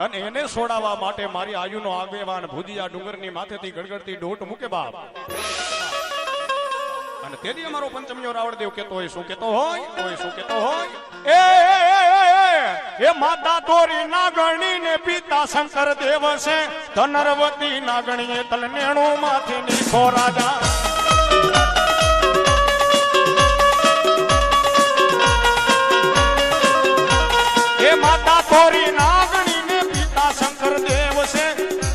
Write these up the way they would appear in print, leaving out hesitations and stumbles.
અને એને છોડાવવા માટે મારી આયુનો આગેવાન ભુજિયા ડુંગરની માથેથી ગડગડતી ડોટ મૂકે બાપ. અને તેથી અમારો પંચમીયો રાવણદેવ કેતો હોય શું કેતો હોય એ માતા તોરી નાગણી ને પિતા શંકર દેવ છે ધનરવતી નાગણીએ તલનેણું માથે નીખો રાજા. એ માતા તોરી નાગણી ને પિતા શંકર દેવ છે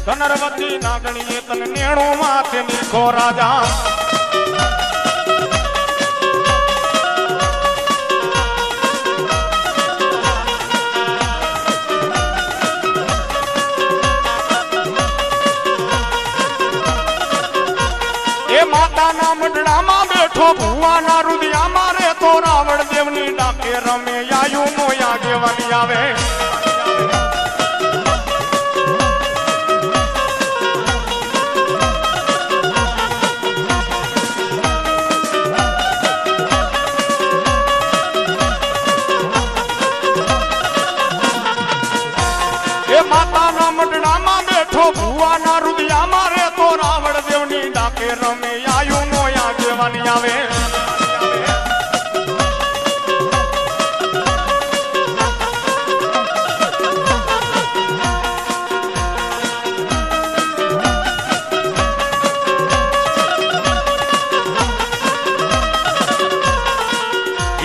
ધનરવતી નાગણીએ તલનેણું માથે નીખો રાજા. માતાના મંડળામાં બેઠો ભુવાના રુદિયામાં રે તો રાવણ દેવની ડાકે રમે આયુ નો આગેવાની આવે. એ માતાના મંડળામાં બેઠો ભુવાના રુદિયામાં રે તો રાવણ દેવની ડાકે રમે આયુ નો આગેવાની આવે.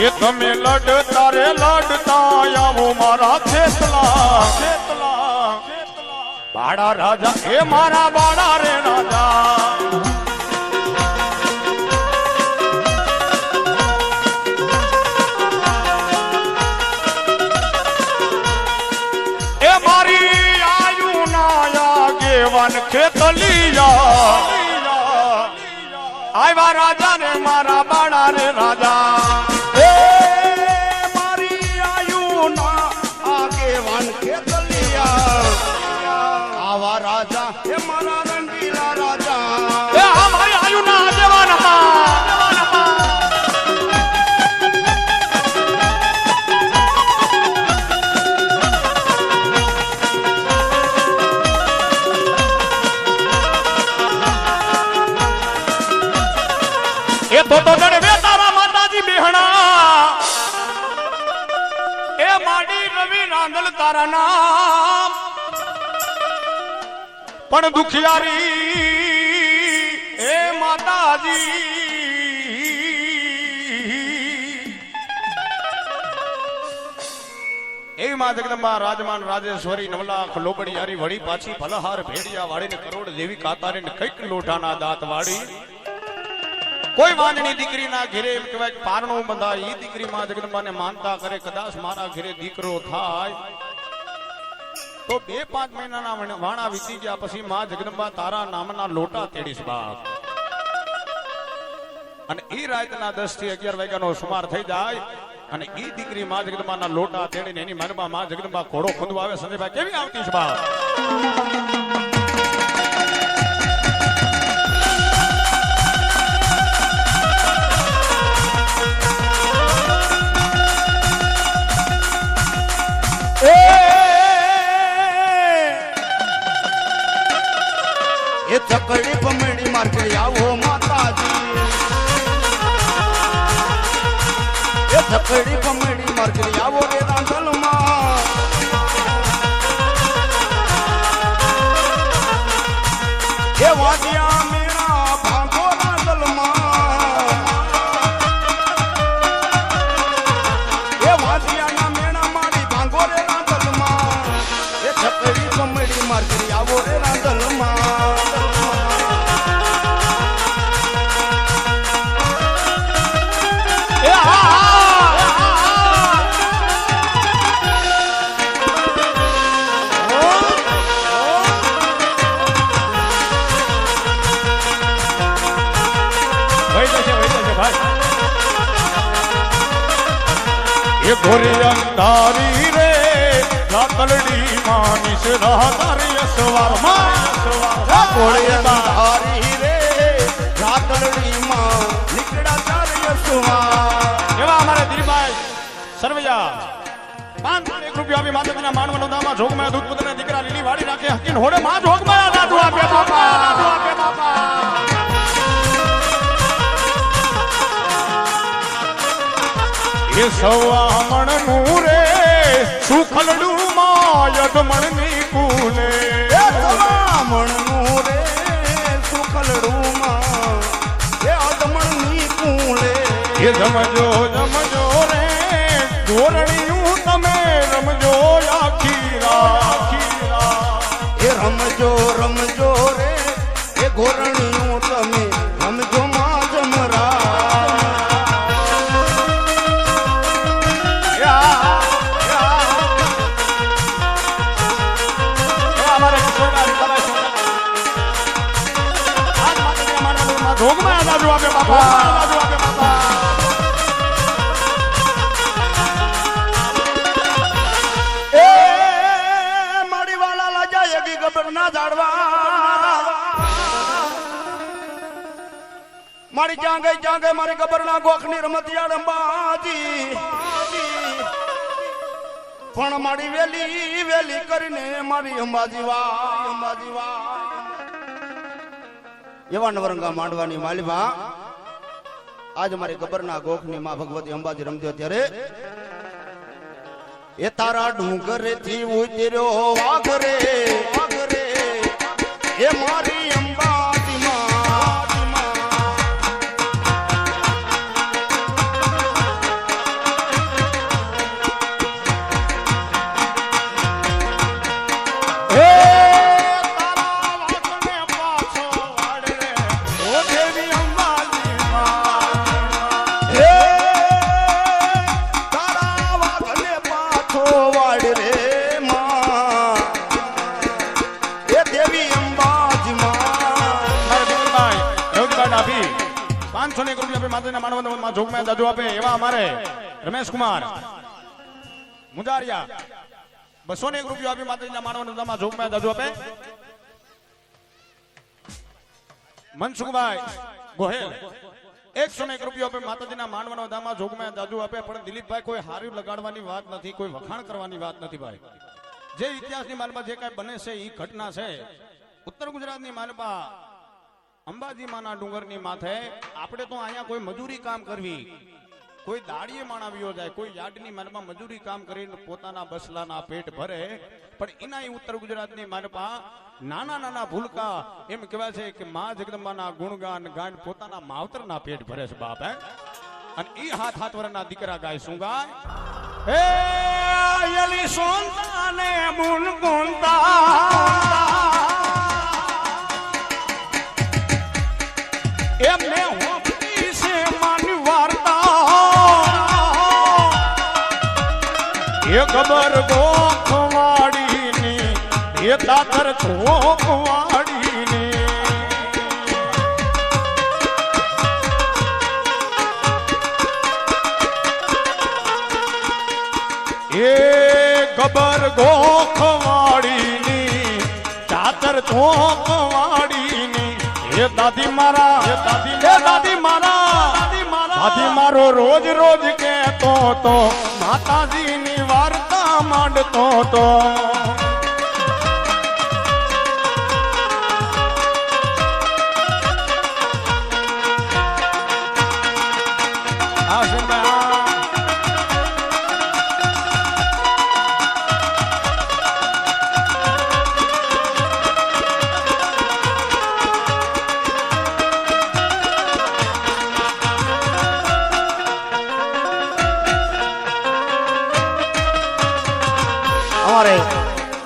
એ તમે લડતા રે લડતા આવો મારા ખેતલા બાળા રાજા એ મારા બાળા રે રાજા. એ મારી આયુ ના આગેવાન ખેતલિયા આવ્યા રાજા ને મારા બાળા રે રાજા. એ મારી આયુ ના આગેવાન ખેતલિયા આવા રાજા એ મારા રંગીલા રાજા. એ આ મારી આયુ ના આગેવાન એ તો જડવે તારા માતાજી બેહણા એ માડી રવિ રાંદલ તારા નામ પણ દુખિયારી એ માતાજી એવી માં જગદંબા રાજમાન રાજેશ્વરી નવલાખ લોબડિયારી વળી પાછી ફલહાર ભેડિયા વાળીને કરોડ દેવી કાતારી ને કઈક લોઢાના દાંત વાળી કોઈ વાંજણી દીકરી ના ઘેરે એમ કહેવાય પારણું બંધાય ઈ દીકરી માં જગદંબા ને માનતા કરે કદાચ મારા ઘેરે દીકરો થાય તો 2-5 મહિનાના વાણા વીતી ગયા પછી માં જગદંબા તારા નામના લોટા તેડીશ બાપ. અને ઈ રાતના 10 થી 11 વાગ્યાનો સુમાર થઈ જાય અને ઈ દીકરી માં જગદંબાના લોટા તેડીને એની મનમાં માં જગદંબા ઘોડો ખોદવા આવે. સંજયભાઈ કેવી આવતી છે બાપ. એ ચકડી પમડી માર્ગે આવો માતાજી. એ ચકડી પમડી માર્ગે આવો રે રાંધલમાં. એ વાડિયા મેરા ભાંગો રાંધલમાં. એ વાડિયાના મેણા મારી ભાંગો રે રાંધલમાં. એ ચકડી પમડી માર્ગે આવો રે રાંધલમાં. એ ઘોરી અંધારી રે રાતલડી માનીશ રાતારી અસવાર માં. ઘોડી અંધારી રે રાતલડી માં નીકળ્યા ચાર એવા અમારે દિલભાઈ સરવૈયા 5 રૂપિયા આપી માતાજીના માનવનો દામા જોગમાં દૂધ પુત્રને દીકરા લીલી વાડી રાખે હકીન હોડે માં જોગમાં દાદુ આપે બાપા એ સવામણ નું રે સુખલડું માં યદમણની કુલે એ સવામણનું રે સુખલડુમાં એ અદમણની કુલે એ જમજો જમજો રે ધોરણિયું તમે રમજો આખી રાત એ રમજો રમજો રે એ ઘોરણિયું તમે રમજો માં જમરા જોગમાં દાદુ આપે બાપા એ મારી વાલા લાજા યગી ગબર ના જાડવા મારી જાંગે મારી ગબર ના ગોખની રમતિયાળ અંબાજી પણ મારી વેલી વેલી કરીને મારી અંબાજી વા એવા નવરંગા માંડવાની માલીમાં આજ મારી ગબરના ગોખની માં ભગવતી અંબાજી રમતી ત્યારે એ તારા ડુંગરે થી ઉતર્યો વાઘરે એ મારી અંબાજી જોગમાં દાદુ આપે એવા અમારે રમેશ કુમાર મુજારિયા 201 રૂપિયા આપી માતાજીના માનવના જોગમાં દાદુ આપે મનસુખભાઈ ગોહેલ 101 રૂપિયા આપે માતાજીના માનવના દામા જોગમાં દાદુ આપે પણ દિલીપભાઈ કોઈ હારી લગાડવાની વાત નથી કોઈ વખાણ કરવાની વાત નથી ભાઈ જે ઇતિહાસની માલમાં જે કાંઈ બને છે એ ઘટના છે ઉત્તર ગુજરાતની માલમાં અંબાજી માના ડુંગરની માથે આપણે તો અહીંયા કોઈ મજૂરી કામ કરવી કોઈ દાડીએ માણાવ્યો જાય કોઈ યાર્ડની માનમાં મજૂરી કામ કરીને પોતાના બસલાના પેટ ભરે પણ એના ઉત્તર ગુજરાતની માનપા નાના નાના ભૂલકા એમ કહેવાય છે કે માં જગદંબાના ગુણગાન ગાન પોતાના માવતરના પેટ ભરે છે બાપ હે અને ઈ હાથ વર્ષના દીકરા ગાય શું ગાય હે યલી સોંતાને મુન ગુંતા એમને હોપતી છે માની વાર્તા એ ખબર ગોખવાડીની એ દાતર ગોખવાડીની એ ખબર ગોખવાડીની દાતર ગોખવાડીની એ દાદી મારા દાદી મારો રોજ રોજ કહેતો તો માતાજીની વાર્તા માંડતો તો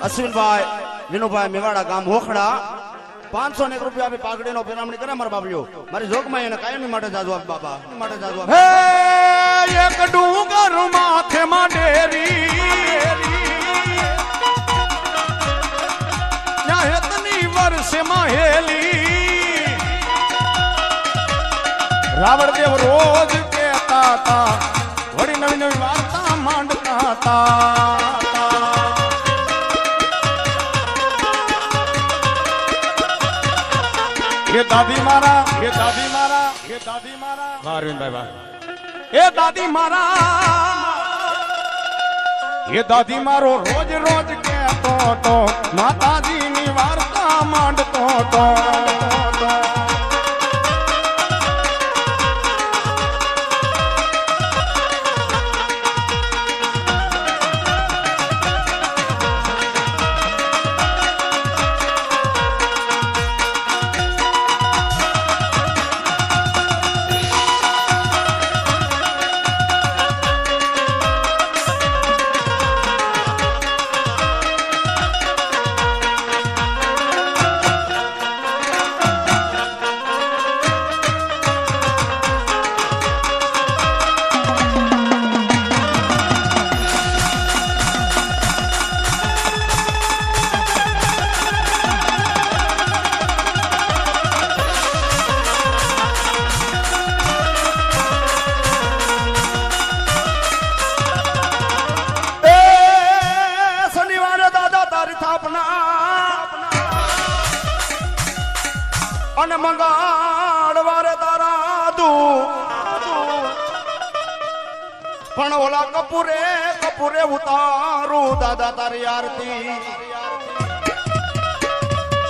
અશ્વિનભાઈ વિનુભાઈ મેવાડા ગામ હોખડા 501 રૂપિયા આપી પાઘડીનો પેરામણી કરે મારા બાબલીઓ મારી જોગમાં એને કાયમી માટે જાદુ આપ બાપા માટે જાદુ આપ હે એક ડુંગર માથે માં ડેરી હેતની વર્ષે માં હેલી રાવણદેવ રોજ કહેતા હતા વળી નવી નવી વાર્તા માંડતા હતા એ દાદી મારા અરવિંદભાઈ વાહ એ દાદી મારા એ દાદી મારો રોજ રોજ કહેતો તો માતાજીની વાર્તા માંડતો તો અને મંગળવારે તારા પણ ઓલા કપૂરે ઉતારું દાદા તારી આરતી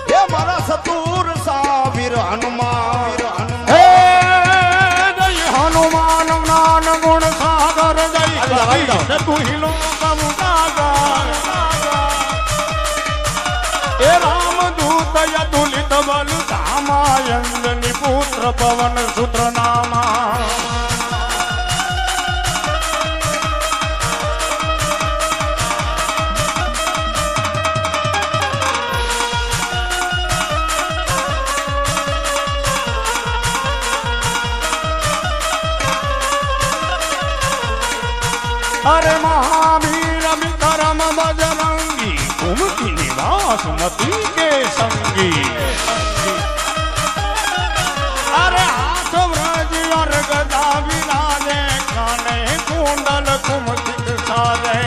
હે મારા સતુર સાવીર હનુમાન હે જય હનુમાન જ્ઞાન ગુણ સાગર જય તું હિલો કમુદાગર એ રામ દૂત યદુલિત બલ ધામાયંદની પુત્ર પવન સુત્ર નામા अरे महावीर विक्रम बजरंगी कुमति निवास मती के संगी अरे हाथ व्रज और गदा विराजे काने कुंडल कुमतित साजे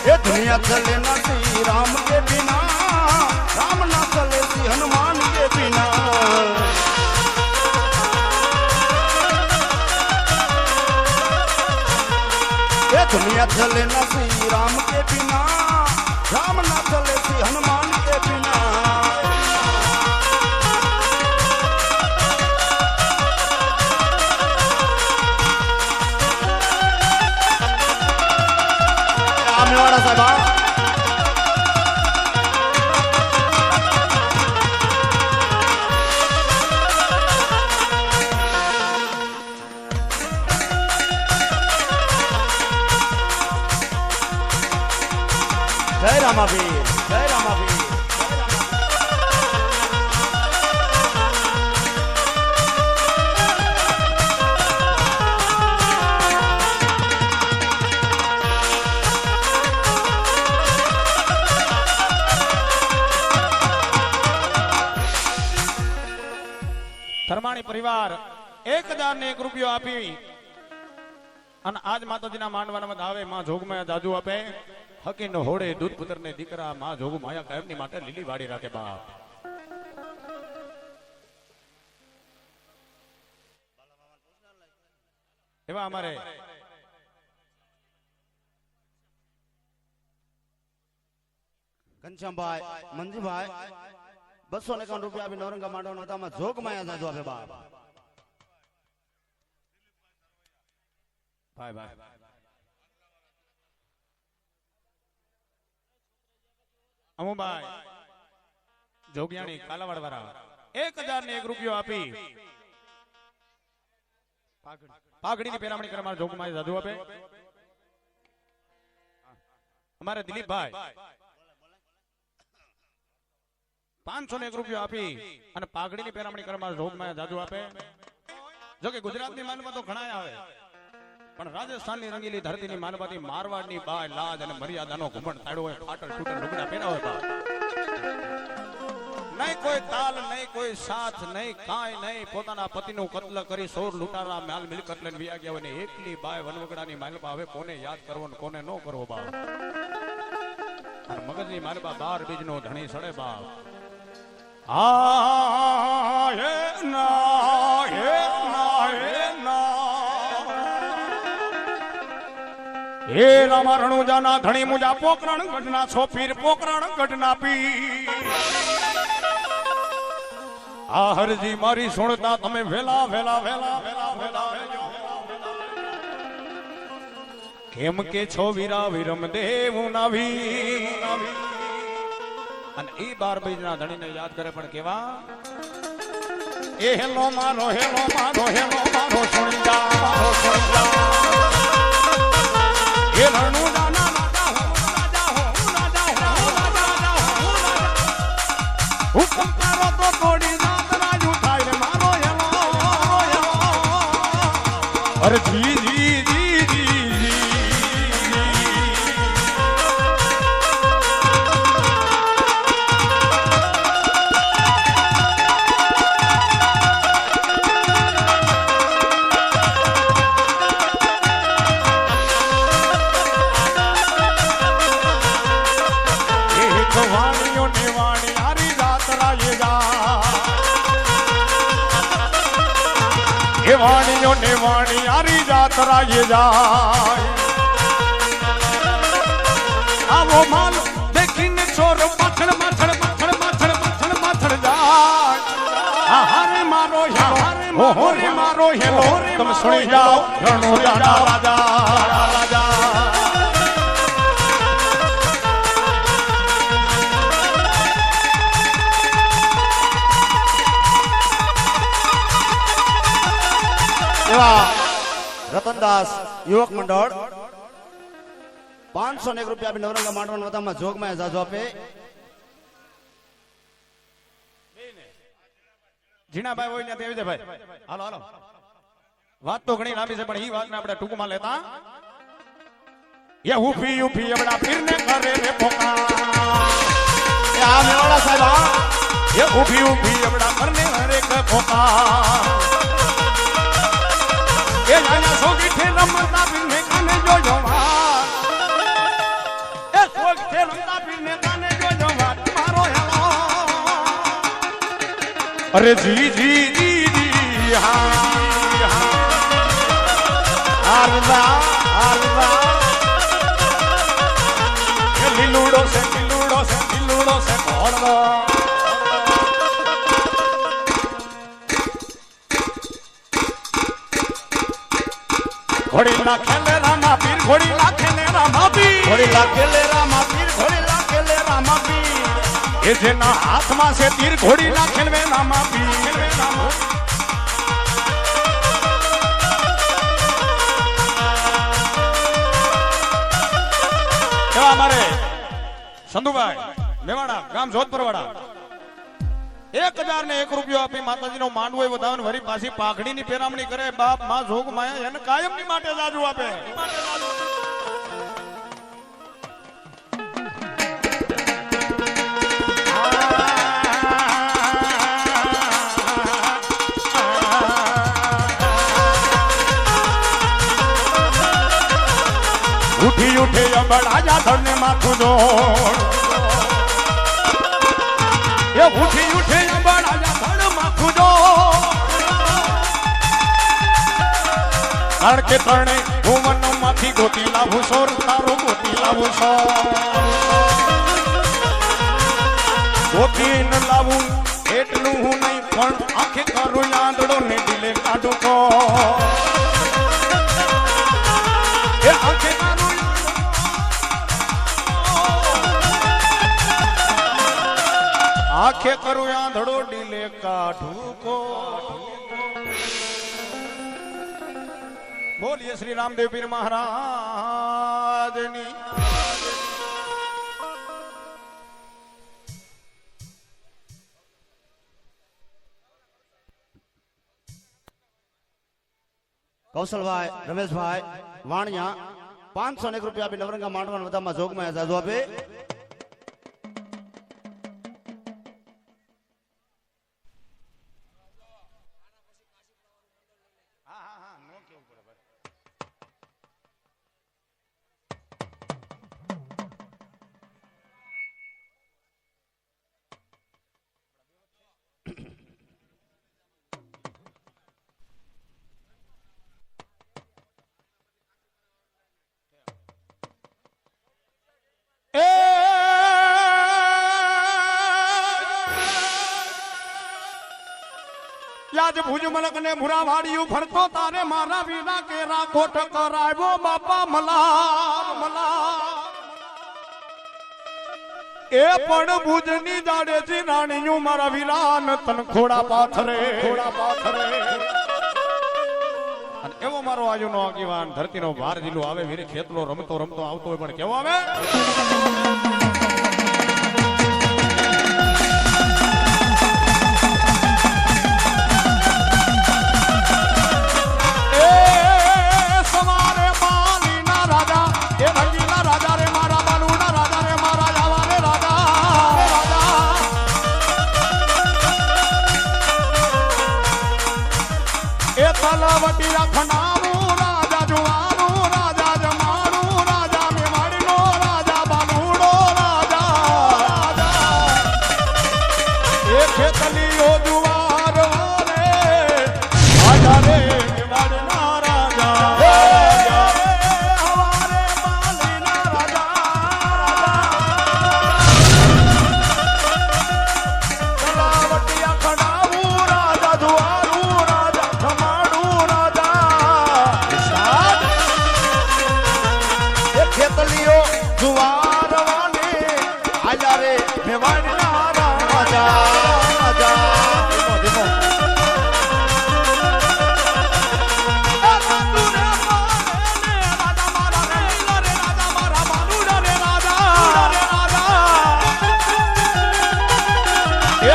ये दुनिया चले ना राम के बिना राम ना चले सी हनुमान के बिना ये दुनिया चले ना सी राम के बिना राम ना चले सी हनुमान के बिना रामवाड़ा साहब जय रामावीर जय रामावीर ધર્માણી પરિવાર 1001 રૂપિયો આપી અને આજ માતાજીના માંડવાના આવે માં જોગમાં જાજુ આપે હકીનો હોડે દૂધ પુત્ર ને દીકરા માં જોગુ માયા કાયમની માટે લીલી વાડી રાખે બાપ એવા અમારે ઘનશ્યામભાઈ મંજીભાઈ 251 રૂપિયા આપી નવરંગા માંડવાનો હતા જોગ માયા જાજુ આપે બાપ ભાઈ ભાઈ અમુભાઈ જોગિયાણી કાલાવાડ વાળા 1001 રૂપિયો આપી પાઘડીની પેરામણી કરે મારા જોગમાં જાદુ આપે અમારે દિલીપભાઈ 501 રૂપિયો આપી અને પાઘડીની પેરામણી કરે મારા જોગમાં જાદુ આપે જો કે ગુજરાતની માનવા તો ઘણા આવે પણ રાજસ્થાનની રંગીલી ધરતીની માનવાથી મારવાડની બાય લાજ અને મર્યાદાનો ઘુમંડ તાળ્યો હોય ફાટલ તૂટલ લુગડા પહેરાવે નહીં કોઈ તાલ નહીં કોઈ સાથ નહીં કાંઈ નહીં પોતાના પતિનું કત્લ કરી 100 લૂંટારા માલ મિલકત લઈને વિયા ગયા હોય ને એકલી બાય વનવગડાની માલપા હવે કોને યાદ કરવો ને કોને ન કરવો બા તાર મગજની મારે બા 12 બીજનો ધણી સડે બાપ આ હે ના હે ના હે ના હે રામા રણુજાના ધણી મુજા પોકરણ ગઢના છો પીર પોકરણ ગઢના પીર આ હરજી મારી સુણતા તમે વેલા વેલા વેલા વેલા વેલા કેમ કે છો વીરા વિરમ દેવ નાવી અને એ 12 બીજના ધણીને યાદ કરે પણ કેવા એ હેલો મારો સુણી જા એ રણુજાના હુકમ કરો તો થોડી રાત રાજુ થાય રે મારો હેલો અરે જી જી જી જી વાણીઓ ને વાણી હારી રાત રાયે જા એ વાણીઓ ને વાણી હારી રાત રાયે જાય આવો માલ દેખીને ચોર પાછળ પાછળ પાછળ પાછળ પાછળ પાછળ જાય હારે મારો હેલો હોરે મારો હેલો તમે સુણી જાઓ રણુજાના રાજા રાજા રતનદાસ યુવક મંડળ 501 રૂપિયા આપી નવરંગા માંડવાના વતામાં જોગમાં જાજો આપે જીણાભાઈ હોય ને તેવી ભાઈ હાલો હાલો વાત તો ઘણી લાંબી છે પણ ઈ વાતને આપણે ટૂંકમાં લેતા એ ઉફી ઉફી એવડા પીરને કરે રે પોકા એ આ મેવાડા સાહેબ આ એ ઉફી ઉફી એવડા કરને હરે કે પોકા એ નાના સોગીઠે રમતા પીરને કાને જોજો વાત એ સોગીઠે રમતા પીરને કાને જોજો વાત મારો હેલો અરે જી જી જી જી હા આરવા આરવા એ લીલુડો છે ભોળવો ઘોડી લાખે લે રામા પીર ઘોડી લાખે લે રામા પીર ઘોડી લાગે લે રામા પીર ઘોડી લાગે લે રામા પીર એ જેના હાથમાં છે તીર ઘોડી લાખે લે રામા પીર કેવા અમારે સંધુભાઈ મેવાડા ગામ જોધપુર વાળા 1001 રૂપિયો આપી માતાજીનો માંડવો વધાવન વરી પાછી પાઘડીની પેરામણી કરે બાપ માં જોગ માયા એને કાયમની માટે જાજુ આપે ઉઠી ઉઠે અબડાજા ધરને માથું જોડ એ ઉઠી ઉઠે અબડાજા ધડ માથું જોડ કારણ કે તરણે ભુવન માંથી ગોતી લાવું સોર તારો ગોતી લાવું સોર ગોતી ન લાવું એટલું હું નહીં પણ આંખે કરું આંધળો ને દિલે કાઢું કો એ આંખે આંખે કરું આંધળો ડીલે કાઢું કો બોલીએ શ્રી રામદેવ પીર મહારાજની કૌશલભાઈ રમેશભાઈ વાણિયા 501 રૂપિયા આપી નવરંગા માંડવાના વતામાં જોગમાં જાજો આપે યાદ ભુજ મલક ને ભૂરા વાડિયું ફરતો તારે મારા વિના કેરા કોટ કરાવ્યો બાપા મલાર મલાર એ પણ ભુજની જાડેજી રાણીયું મારા વિરાન તન ખોડા પાથરે અને એવો મારો આજુનો આગેવાન ધરતીનો ભાર જીલો આવે વીરે ખેતલો રમતો રમતો આવતો હોય પણ કેવો આવે સવારે માલીના રાજા એ ભંગીના રાજા રે મારા બાલુના રાજા રે મારા જાવા રે રાજા એ તલવટી અખંડાનું રાજા જુવાનું રાજા જમાનું રાજા મેવાડીનો રાજા બાલુડો રાજા એ ખેતલીઓ જુવાર વારે રાજા રે મેવાડીના રાજા હવારે માલીના રાજા તલવટી અખંડાનું રાજા જુવાનું રાજા જમાનું ખેતલીઓ જુવારવાને આજા રે મેવાડના રાજા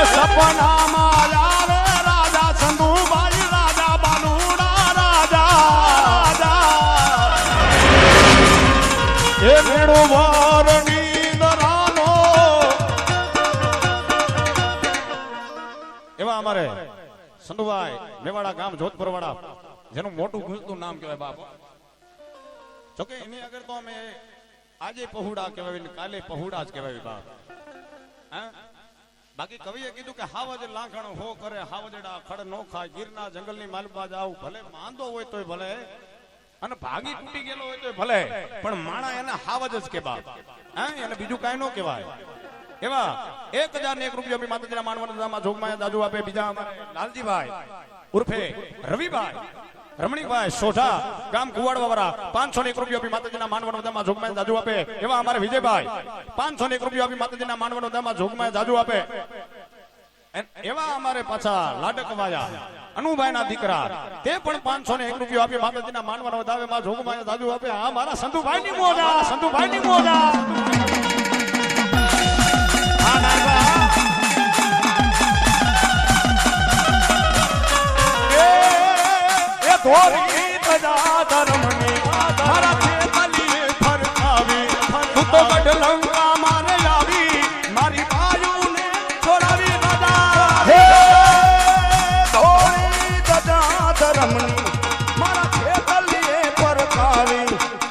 સપના માયા રે રાજા સંધુભાઈ રાજા બાલુડા રાજા એ મેળો વારની દરાનો એવા અમારે સંધુભાઈ મેવાડા ગામ જોધપુર વાળા જેનું મોટું ગુંજતું નામ કહેવાય બાપ જોકે એની આગળ તો અમે આજે પહુડા કહેવાય ને કાલે પહુડા જ કહેવાય બાપ હા બાકી કવિએ કીધું કે હાવજ લાખણ હો કરે હાવજડા ખડ નો ખાય ગીરના જંગલની માલપા જાવ ભલે માંદો હોય તોય ભલે અને ભાગી તૂટી ગયેલો હોય તોય ભલે પણ માણા એને હાવજ જ કે બાપ હા એને બીજું કાંઈ નો કહેવાય એવા 1001 રૂપિયા બી માતાજીના માનવદામાં જોગમાયા દાદુ આપે બીજા અમારે લાલજીભાઈ ઉર્ફે રવિભાઈ રમણીકભાઈ સોઢા ગામ કુવાડવા વાળા 501 રૂપિયા બી માતાજીના માનવદામાં જોગમાયા દાદુ આપે એવા અમારે વિજયભાઈ 501 રૂપિયા બી માતાજીના માનવદામાં જોગમાયા દાદુ આપે એવા અમારે પાછા લાડકવાયા અનુભાઈના દીકરા તે પણ 501 રૂપિયા આપી માતાજીના માનવનો દાવે માં જોગમાયા દાદુ આપે આ મારા સંધુભાઈની મોજા ધોરી તજા ધર્મની મારા ખેતલીએ ફરકાવી તું તો ગઢલંકા મારે આવી મારી બાયુને છોડાવી રાજા હે ધોળી તજા ધર્મની મારા ખેતલીએ પરકાવી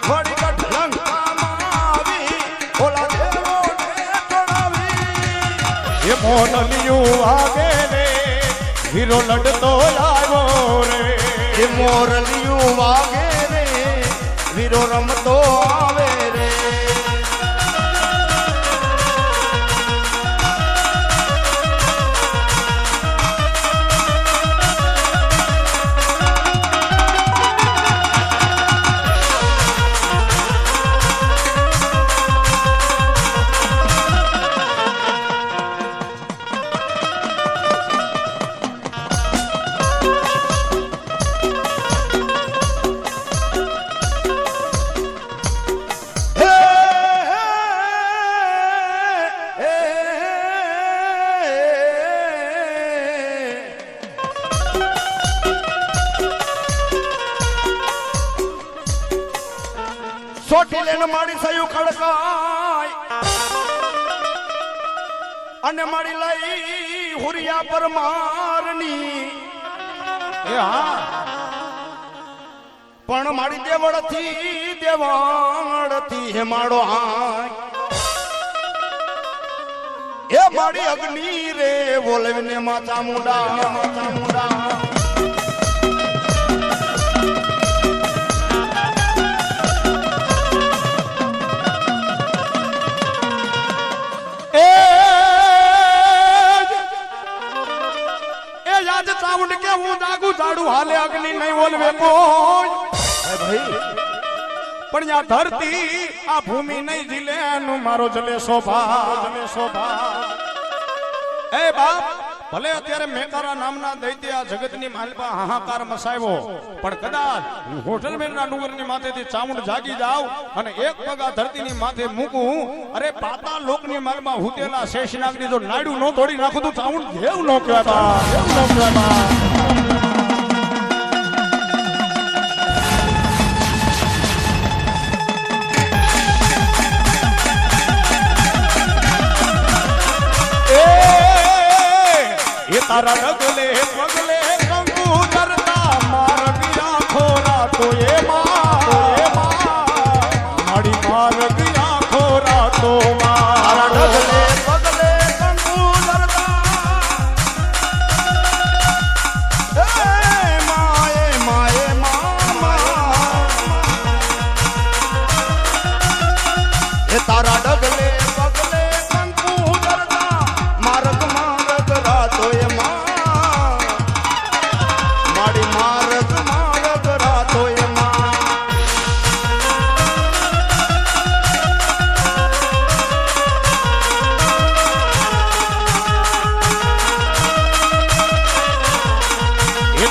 વળી ગઢલંકામાં આવી ઓલા દેવોને ચડાવી એ મોરલિયું આગે રે હીરો લડતો આવ્યો રે એ મોરલિયું વાગે રે વીરો રમતો આવે રે સોટી લેન મારી સયું ખડકાય અને મારી લઈ હુરિયા પરમારની એ હા પણ મારી દેવળથી હે માડો હાય એ મારી અગ્નિ રે બોલવીને માતા મુંડા કદાચ ચાઉંડ કે હું જાગું ઝાડું હાલે અગ્નિ નહીં ઓલવે કોઈ ભાઈ પણ આ ધરતી આ ભૂમિ નહીં જીલે એનું મારો જલે શોભા એ બાપ ભલે અત્યારે મેકારા નામના દૈત્ય આ જગતની માલપા હાહાકાર મસાવ્યો પણ કદાચ હોટલ મેરના ડુંગરની માથેથી ચામુંડ જાગી જાવ અને એક પગ આ ધરતીની માથે મૂકું અરે પાતાળ લોકની માલમાં હુતેલા શેષનાગની જો નાડું નો તોડી નાખું તો ચામુંડ દેવ નો કહેવાય તારા ડગલે પગલે કંકુ ધરતા મારગિયા ખોરા તો એ મારી મારગિયા ખોરા તો તારા ડગલે પગલે કંકુ ધરતા માએ એ તારા ડગલે પગલે કંકુ ધરતા માર્ગ માર્ગ રાતો એ મારી માર્ગ માર્ગ રાતો એ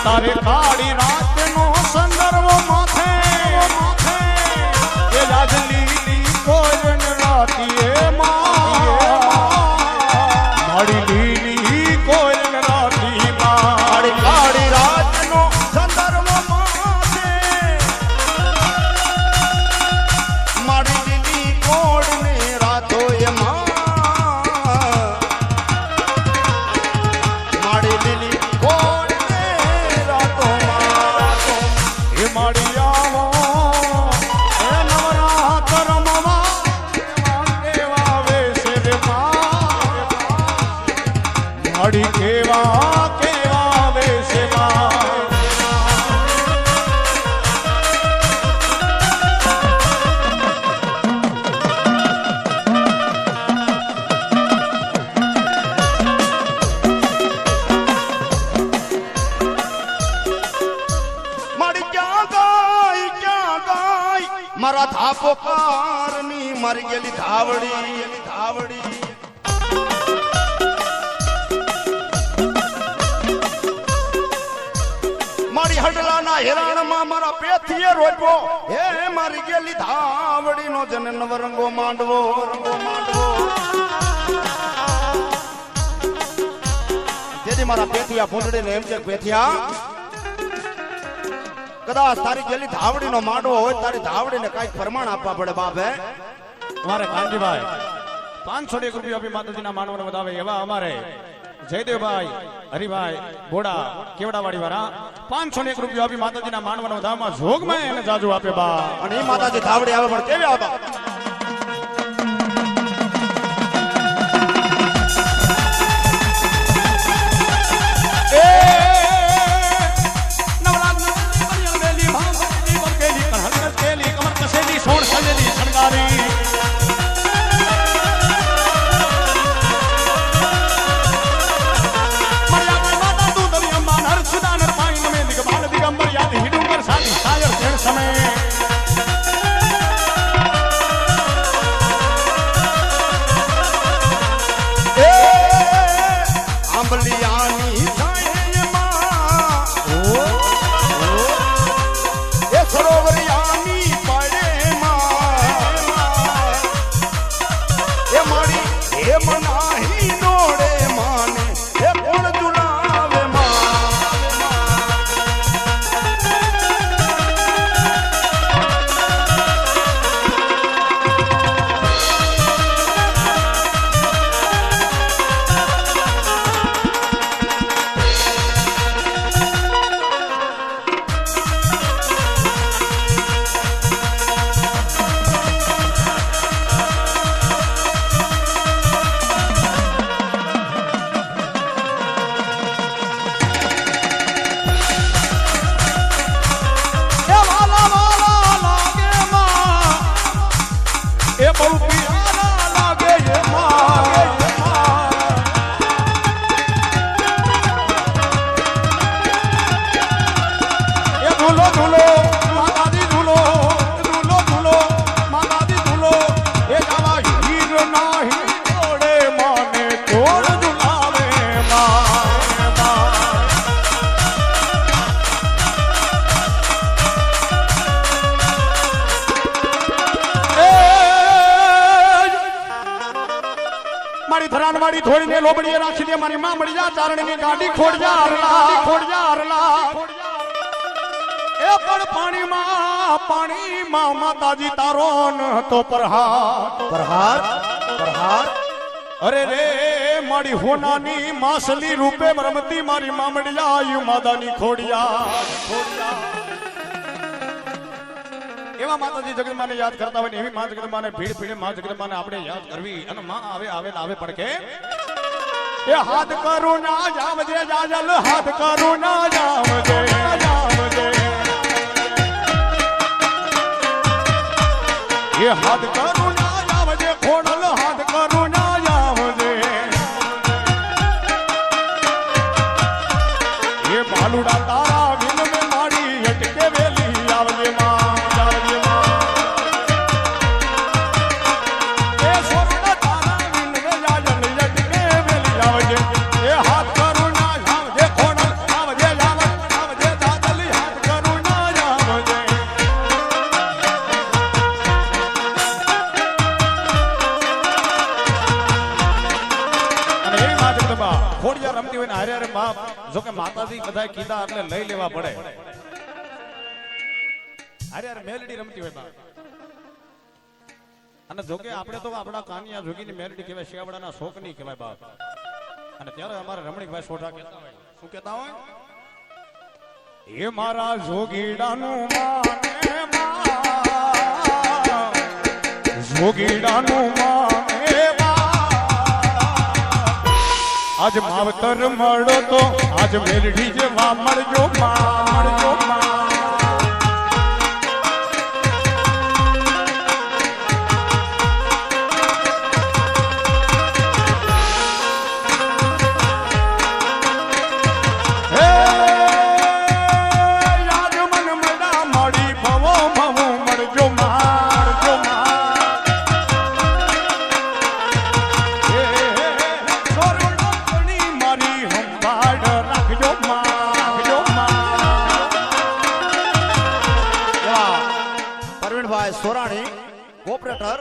તારે કાળી રાતનો સંદર્ભ માથે એ રાજલીલી કોઈન રાતી એ મારી લીલી કોઈન રાતી મારી કાળી રાતનો સંદર્ભ માથે મારી લીલી કોડને રાતો એ મારી લીલી કોડ કેવા કેવા વેશે મારી ક્યાં ગાય મારા થાપો કારની મારી ગયેલી ધાવડી મારી હડલાના હેરાણમાં મારા પેથીએ રોજો હે મારી ગયેલી ધાવડીનો જન નવરંગો માંડવો તેથી મારા પેથિયા પૂંછડીને એમ છે પેથિયા કદાચ તારી ગયેલી ધાવડીનો માંડવો હોય તારી ધાવડીને કઈક પ્રમાણ આપવા પડે બાપ હે અમારે કાંજીભાઈ 501 રૂપિયા આપી માતાજીના માનવને વધાવે એવા અમારે જયદેવભાઈ હરિભાઈ બોડા કેવડાવાડી વાળા 501 રૂપિયા આપી માતાજીના માનવને વધાવમાં જોગમાં એને જાજુ આપે બા અને એ માતાજી ધાવડી આવે પણ કેવી આવે ઝૂલો ઝૂલો માતાજી ઝૂલો ઝૂલો ઝૂલો માતાજી ઝૂલો એ જાવા હીર નાહી ઓડે માને તોડ ઝુલાવે મારી ધરાનવાડી થોડીને લોબડીએ રાખી દે મારી માં મળી જા ચારણીની ગાડી ખોડજા હરલા એ પણ પાણીમાં માતાજી તારો ન હતો પ્રહાર અરે રે મારી હોનાની માસલી રૂપે રમતી મારી મામડિયા માદાની ખોડિયા એવા માતાજી જગદંબાને યાદ કરતા હોય ને એવી માં જગદંબાને ભીડ માં જગદંબાને આપણે યાદ કરવી અને માં આવે ને આવે પણ કે એ હાથ કરું ના જાવજે જાજલ હાથ કરું ના જાવજે એ હાથ કરું ના જાવજે ખોડલ હાથ કરું ના જાવજે એ બાલુડા તારા વિન મે માડી અટકે વેલી આવજે માં એ સોરડા તારા વિન મે જાજલ અટકે વેલી આવજે એ હાથ કરું ના જાવજે ખોડલ આવજે જાવજે જાજલ હાથ કરું ના જાવજે ખોડિયા રમતી હોય ને હારે બાપ જો કે માતાજી બધા કીધા એટલે લઈ લેવા પડે હારે મેલડી રમતી હોય બાપ અને જો કે આપણે તો આપણા કાનિયા જોગીની મેલડી કહેવાય શિયાવડાના શોકની કહેવાય બાપ અને ત્યારે અમારા રમણીકભાઈ સોઢા કહેતા હોય શું કહેતા હોય એ મારા જોગીડાનું માને જોગીડાનું માને આજ માવતર મળો તો આજ મેલડી જેવા મળજો સોરાણી ઓપરેટર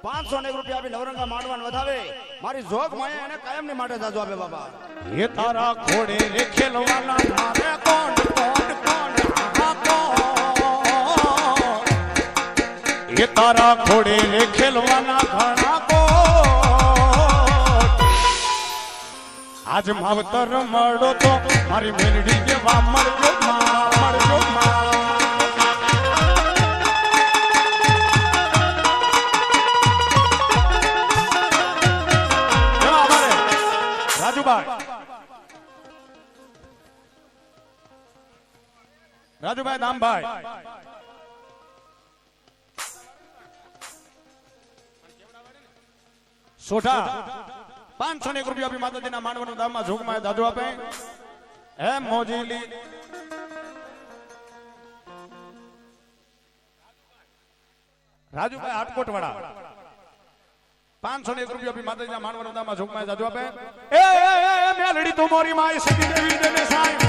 501 રૂપિયા આપી નવરંગા માંડવાન વધાવે મારી જોગ માએ એને કાયમની માટે જાજો આપે બાબા એ તારા ઘોડે રે ખેલવાના મારે કોણ એ તારા ઘોડે રે ખેલવાના ઘણા કોણ આજ માવતર મળો તો મારી મેલડી જેવા મળજો રાજુભાઈ દામભાઈ સોઢા 501 રૂપિયા આપી માતાજીના માંડવાનું દામમાં જોગમાં દાદુ આપે હે મોજીલી રાજુભાઈ હાટકોટ વાળા 501 રૂપિયા આપી માતાજીના માંડવાનું દામમાં જોગમાં દાદુ આપે એ મેલડી તું મોરી માઈ સતી દેવી દેને સાહેબ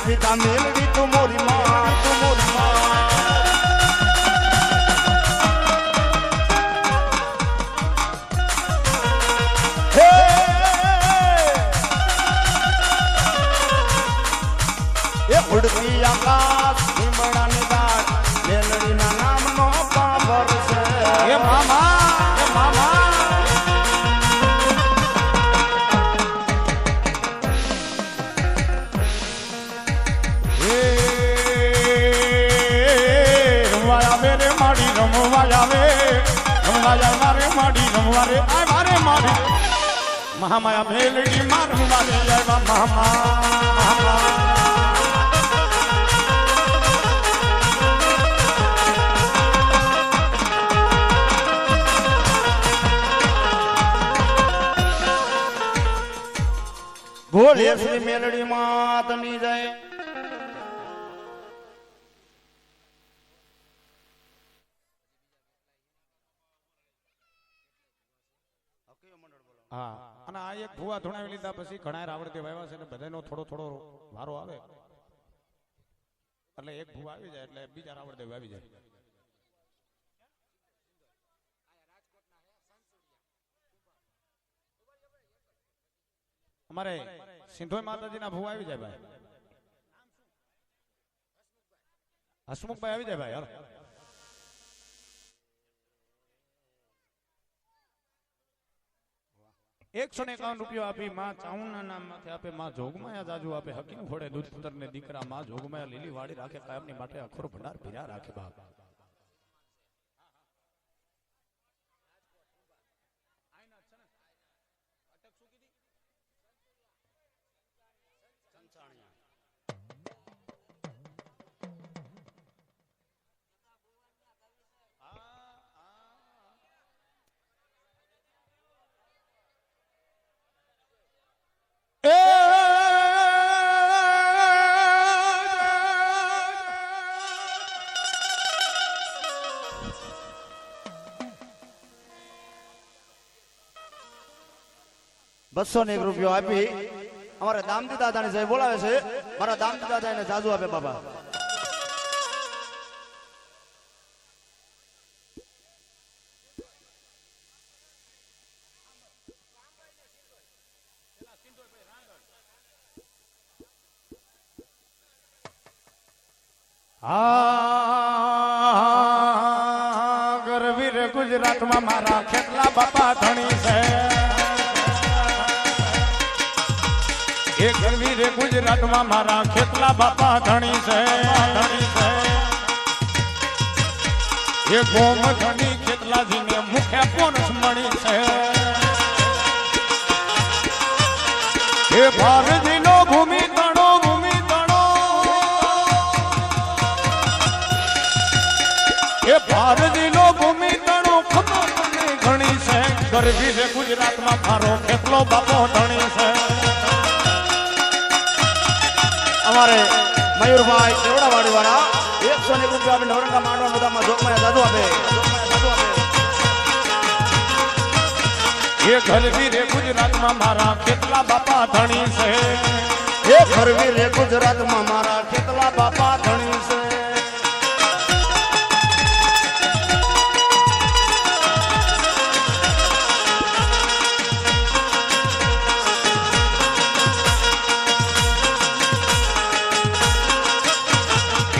પિતા મેલડી તું મોરી માં હે એ ઉડતી આકાશ લીમડાની ગાંઠ મેલડીના નામનો પાવર છે એ મામા રમવા આવે રમવા જાય મારે માડી રમવા રે આ મારે માડી મહામાયા મેલડી માં રમવા રે આવ્યા મહામા ભોલે શ્રી મેલડી માતની જય હા અને આ એક ભુવા ધોણાવી લીધા પછી ઘણા રાવણદેવ આવ્યા છે ને બધાનો થોડો થોડો વારો આવે એટલે એક ભુવા આવી જાય એટલે બીજા રાવણદેવ આવી જાય અમારે સિંધોઈ માતાજીના ભુવા આવી જાય ભાઈ હસમુખભાઈ આવી જાય ભાઈ યાર 151 રૂપિયા આપી માં ચાઉના નામ માથે આપે માં જોગમાયા જાજુ આપે હકીમ ઘોડે દૂધ પુત્ર ને દીકરા માં જોગમાયા લીલી વાડી રાખે કાયમની માટે અખોર ભંડાર ભીરા રાખે બાપ ₹201 આપી અમારે દામજી દાદાની સાહેબ બોલાવે છે મારા દામજી દાદા એને જાજુ આપે બાબા ગરવી રે ગુજરાતમાં મારા ખેતલા બાપા ધણી છે એ ગરવી રે ગુજરાતમાં મારા ખેતલા બાપા ધણી છે એ ગોમ ધણી ખેતલાજીને મુખે પોનસ મણી છે એ ભારતીનો ભૂમિ તણો એ ભારતીનો ભૂમિ તણો ખબર ઘણી છે ગરવી રે ગુજરાતમાં મારો ખેતલો બાપો ધણી છે અમારે મયુરભાઈ કેવડાવાડી વાળા 101 રૂપિયા આપી નવરંગા માંડવા મુદ્દામાં જોગમાયા જાદુ આપે એ ગરવી રે ગુજરાતમાં મારા કેટલા બાપા ધણી છે એ ગરવી રે ગુજરાતમાં મારા કેટલા બાપા ધણી છે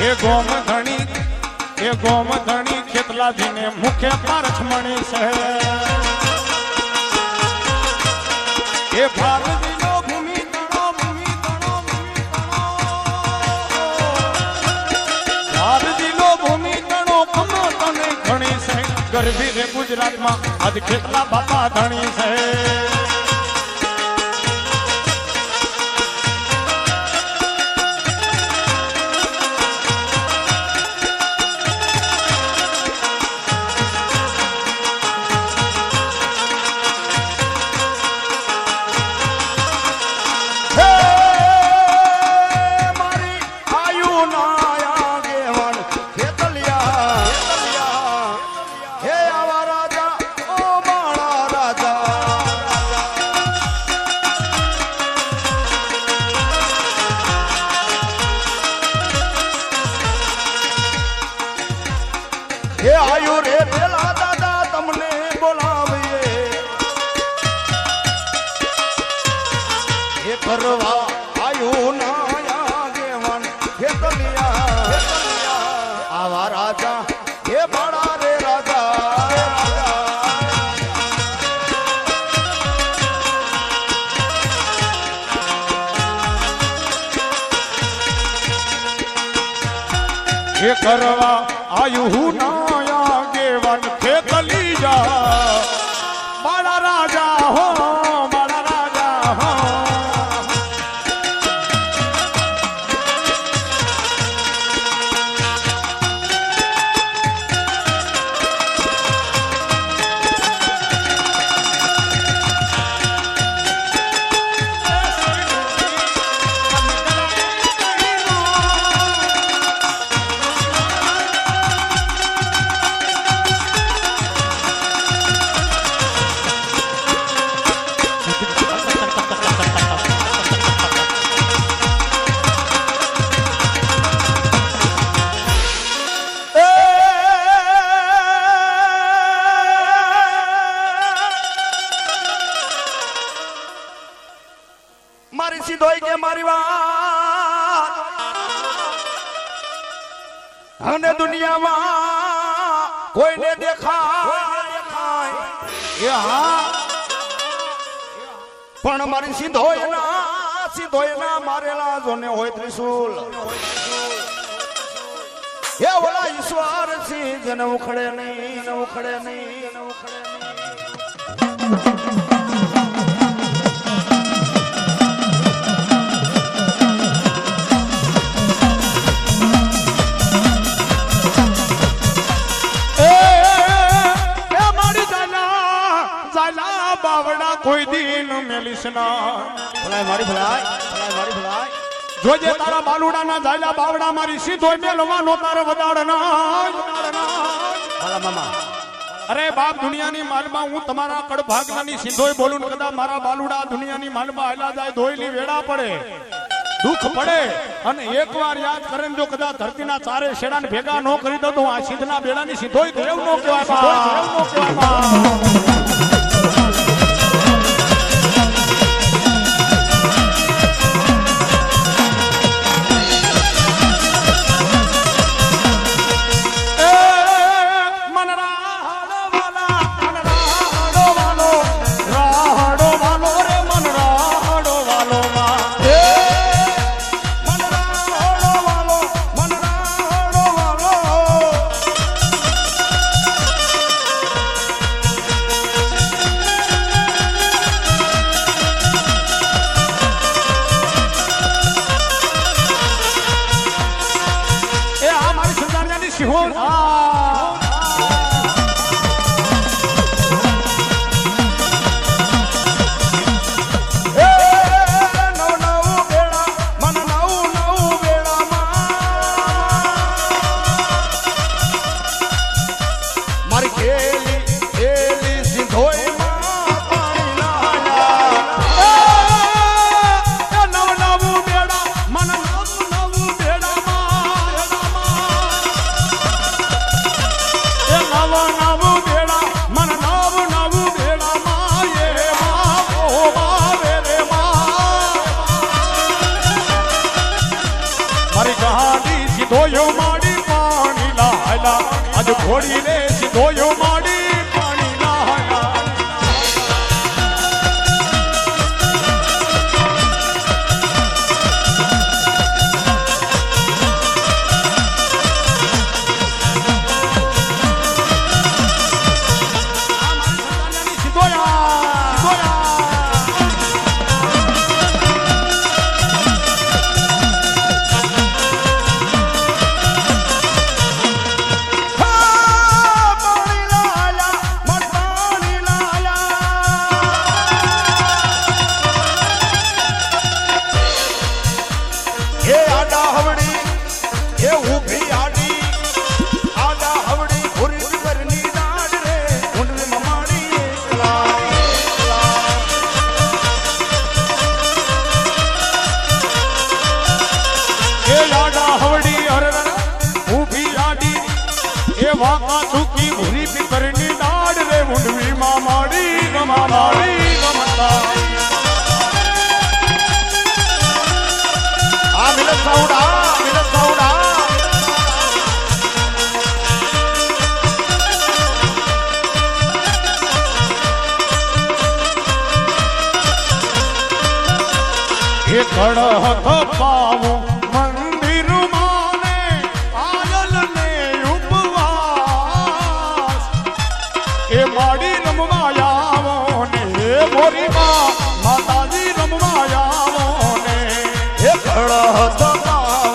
એ ગોમ ધણી ખેતલાજીને મુખ્ય પારખમણી છે એ ભારતીનો ભૂમિ તણો ભારતીનો ભૂમિ તણો કમો તને ઘણી છે ગરવી રે ગુજરાતમાં આજ ખેતલા બાપા ધણી છે હે આયુ રે પેલા દાદા તમને બોલાવીએ એ કરવા આયુ ના આગેવાન ખેતલિયા આવા રાજા હે બાળા રે રાજા એ કરવા આયુ ના આગેવાન અને દુનિયામાં કોઈને દેખાય એ હા પણ મારી સિંધોયના મારેલા જોને હોય ત્રિશુલ એ ઓલા ઈશ્વર સિંહ જેને ઉખડે નહીં બાવડા કોઈ દીન મેલીસ ના મારી ભલાઈ જોજે તારા બાલુડાના જાયલા બાવડા મારી સીધો મેલવાનો તારે વદાડ ના મામા અરે બાપ દુનિયાની માલમાં હું તમારા કડભાગનાની સીધોય બોલું કદા મારા બાલુડા દુનિયાની માલમાં હાલા જાય ધોઈલી વેડા પડે દુઃખ પડે અને એકવાર યાદ કરે જો કદા ધરતીના ચારે શેડાને ભેગા ન કરી દો તો આ સીધના બેડાની સીધોય દેવ નો કહેવાય ઘોડી રે સીધોયો માડી પાણી લાયા વાકા ચૂકી ભૂરી પીપરની દાડ રે ઊંડવી માં માડી ગમતા આ મિલત સાઉડા એ કડહ પાવું મંદિર માને આયલ ને ઉપવાસ એ માડી રમવા આવો ને મોરી માં માતાજી રમવા આવો ને એ કડહ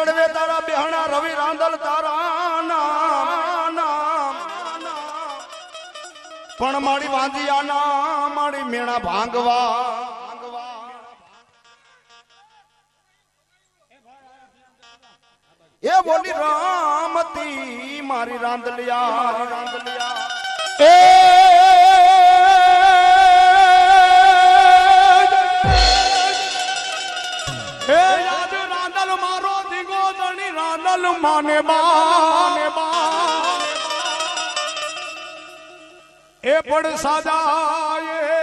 ચડવે તારા બેહણા રવિ રાંદલ તારા નામ પણ મારી વાંધિયાના મારી મેણા ભાંગવા એ બોલી રામતી મારી રાંદલિયા એ યાદ રાંદલ મારો દીગો દણી રાંદલ માને બા એ પડ સાદાયે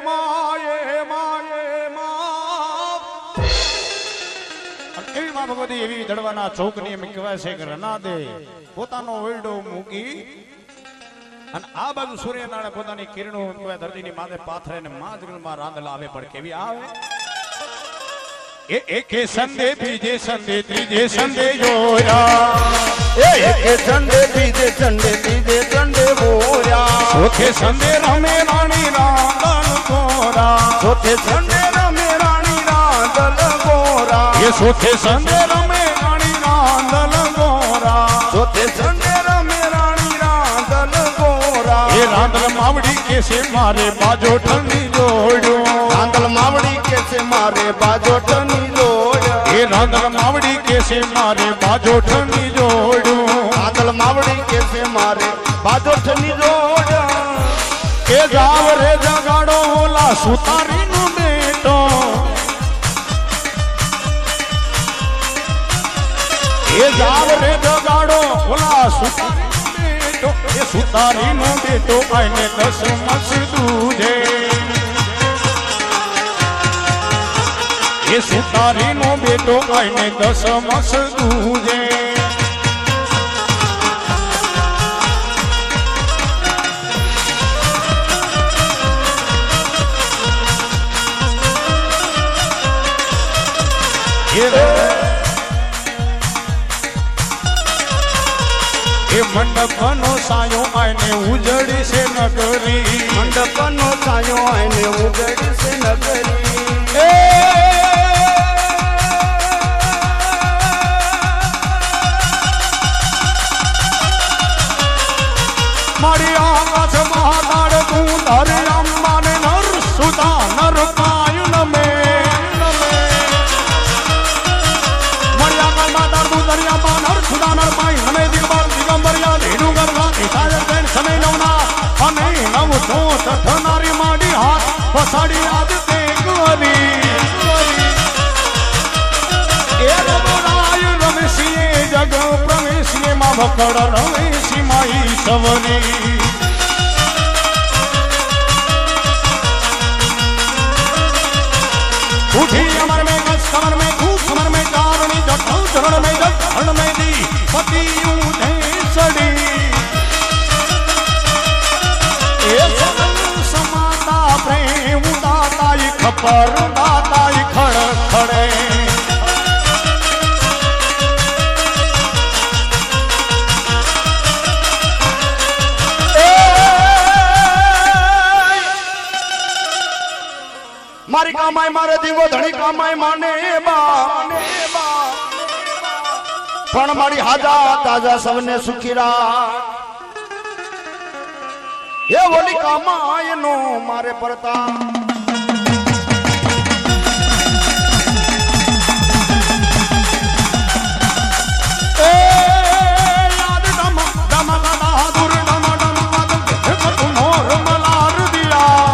માયે એવી માં ભગવતી એવી દડવાના ચોકની એમ કહેવાય છે કે રનાદે પોતાનો ઓરડો મૂકી અને આ બાજુ સૂર્યનારાયણ પોતાની કિરણો કહેવાય ધરતીની માથે પાથરે ને માં રાંદલ આવે પણ કેવી આવે એકે સંદે બીજે સંદે ત્રીજે સંદે જોયા એકે સંદે બીજે સંદે ત્રીજે સંદે બોયા ચોથે સંદે રમે રાણી રાંદલ ગોરા ચોથે સંદે રમે રાણી રાંદલ ગોરા એ ચોથે સંદે રમે રાણી રાંદલ ગોરા ચોથે સંદે રમે રાણી રાંદલ ગોરા એ રાંદલ માવડી કે છે મારે બાજો ઠંડી જોડ્યો રાંદલ માવડી કે છે મારે બાજો ઠંડી જોડ્યો એ રાંદલ માવડી કે છે મારે બાજો ઠંડી જોડ્યો રાંદલ માવડી કે છે મારે બાજો ઠંડી જોડ્યો એ જાવ રે જગાડો ઓલા સુતારી નો બેટો એ જાવ રે જગાડો ઓલા સુતારી નો બેટો એ સુતારી નો બેટો આઈને 10 મસ દૂધે એ સુતારી નો બેટો આઈને 10 મસ દૂધે એ મંડપનો સાયો આઈને ઉજળી છે નગરી મંડપનો સાયો આઈને ઉજળી છે નગરી મારી આકાશ મહાકાળ તું ધરે અંબાને નર સુતા નર પાયું નમે મારી આકાશ માતા તું દરિયામાં નર સુતા નર પાયું નમે દિગંબર દિગંબરિયા લેડું ગરગા ઇસાયર બેન સમય નવના અને નવ તો તઠનારી માડી હાથ પસાડી આદ તે ગરી એ રમરાય રમેશીએ જગ પ્રવેશીએ માં ભકડ રમેશી માઈ સવરી उठी अमर में गस कमर में खूब कमर में कारणी जटल चरण में जग हरण में दी पति ऊँधे चढ़ी ए सगल समाता प्रेम दाताई खपर दाताई खड़ खड़े મારી કામાય મારે દીવો ધણી કામાય માને બા પણ મારી હાજા તાજા સવને સુખી રાખ એ ઓલી કામાય નો મારે પરતા એ યાદ ડમ ડમ બહાદુર ડમ ડમ વાદમ તું મોર મલાર દિયા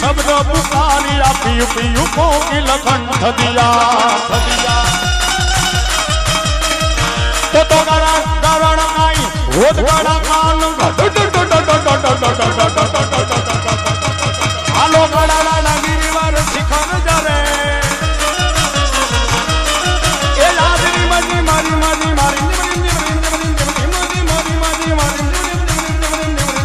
शब्द पुकारिया पियु पियु कोकिल कंठ दिया तो गरण आई होद गड़ा कान हालो गड़ा